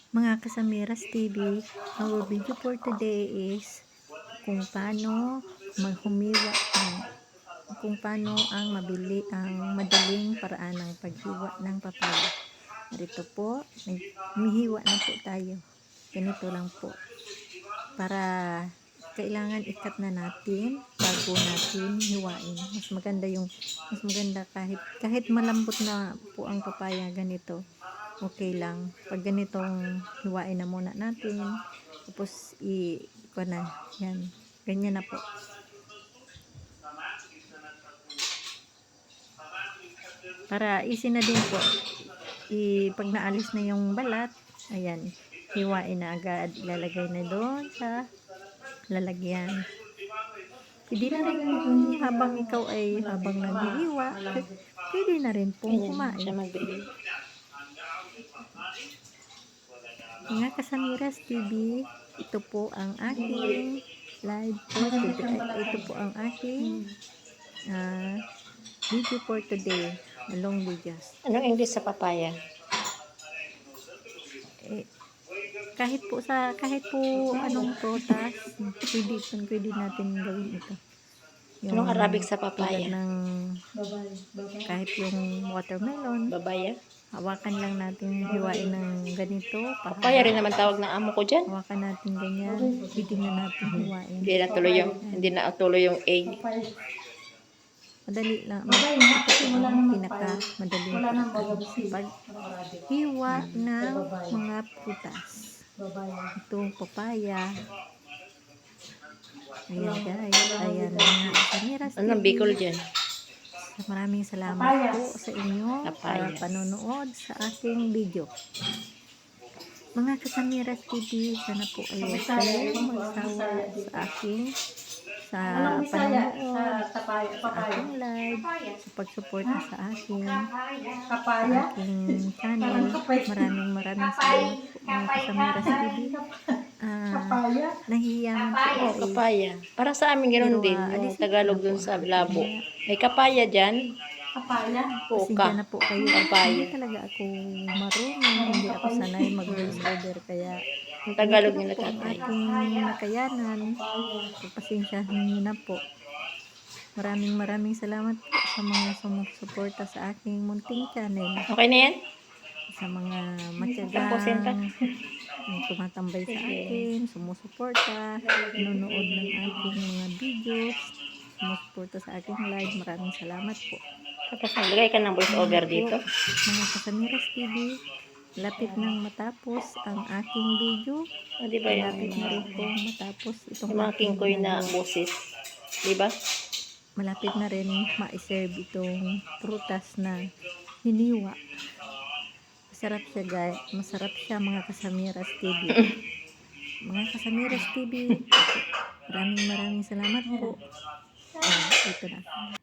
Mga Kasamiras TV, our video for today is kung paano maghumiwa kung paano ang madaling paraan ng paghiwa ng papaya. Narito po, humihiwa na po tayo. Ganito lang po. Para kailangan ikat na natin bago natin hiwain. Mas maganda kahit malambot na po ang papaya, ganito. Okay lang. Pag ganitong hiwain na muna natin, tapos yan. Ganyan na po. Para easy na din po. Pag naalis na yung balat, ayan, hiwain na agad. Ilalagay na doon sa lalagyan. Pwede na rin kung habang ikaw ay habang naghihiwa, pwede na rin pong kumain. Mga Kasamiras TV, ito po ang aking live for today. Ito po ang aking video for today. Long videos. Anong English sa papaya? Kahit po anong prutas, pwede natin gawin ito. Anong Arabic sa papaya? Kahit yung watermelon, Babaya? hawakan lang natin, hiwain ng ganito. Papaya rin naman tawag ng amo ko dyan. Hawakan natin ganyan, pwede na natin hiwain. Hindi na tuloy yung A. Madali lang. Ito ang pinaka-madaling paghiwa ng mga prutas. Itong papaya. Ayan guys. Ayan mga Kasamiras TV. Anong Bicol dyan? Maraming salamat po sa inyo Papaya. sa panonood sa aking video. Mga Kasamiras TV, sana po ay huwag kayong magsawa sa aking panonood, sa aking live, sa pagsuporta sa aking channel. Maraming salamat po mga Kasamiras TV. Nahihiyaman po Oh, kapaya. Para sa amin ganoon din. Yung Tagalog dun sa labo. May kapaya dyan. Pasensya na po kayo. Papaya. Hindi talaga ako marunong. Hindi ako sanay mag-voice over. Kaya Yung Tagalog nila ito po ang kapaya. aking nakayanan. Pasensyahan niyo na po. Maraming salamat po sa mga sumusuporta sa aking munting channel. Okay na yan? Sa mga Tapusin ka. matyagang tumatambay sa akin, sumusuporta, nanonood ng aking mga videos, sumusuporta sa aking live. Maraming salamat po. Tapos naglagay ka ng voice over dito. Mga Kasamiras TV, lapit nang matapos ang aking video. O, diba yung Malapit na rin po matapos itong mga aking kingkoy na ginagawa. boses? Diba? Malapit na rin ma-serve itong prutas na hiniwa. Masarap siya guys. Masarap siya mga Kasamiras TV. Mga Kasamiras TV, maraming salamat po. Ito na.